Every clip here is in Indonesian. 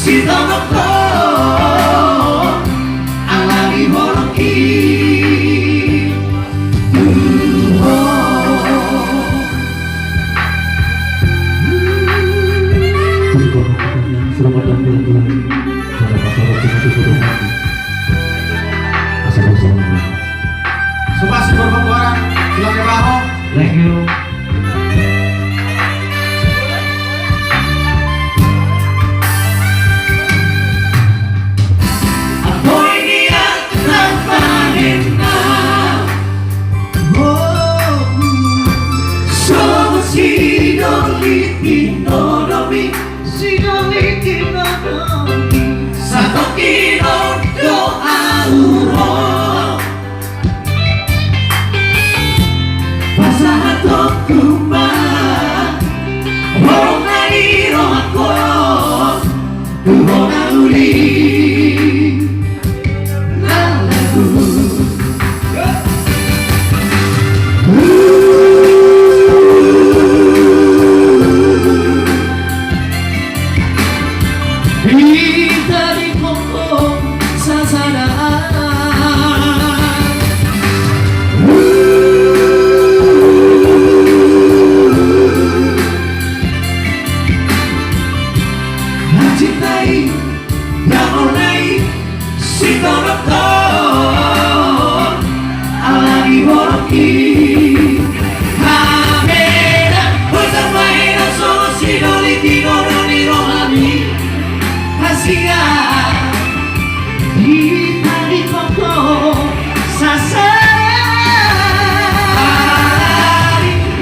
si tono ko ang lagi holoki. Selamat dan berbulan pada pasal timati bodoh mati asal usaha Sumpah si berpenggoran Sila kebaho. thank you. Ako'y niyak ng panina. Somos sinolitino nomi, sinolitino nomi. Sa tokinong doauro pasahatok kuma Hong nairo ako Tuho na uli ng lagu. Hitari ko sa sanaan. Nacintai, namonai, si tono ko ang lagi holoki. Kamera, utamai no sono sinolitino noni no ami. Hasia, hitari ko sa sanaan.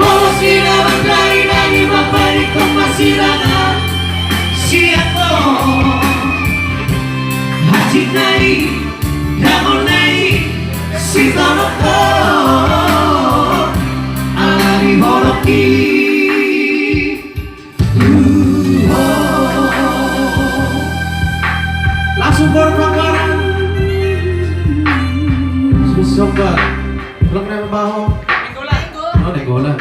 Mo sila magdari na ibabalik kong masilangan. Siapa hati nai, namun nai, si tono ko alari holoki. Langsung berpenggoran. Susok ba? Belum na baho. Nenggolan. Oh, nenggolan.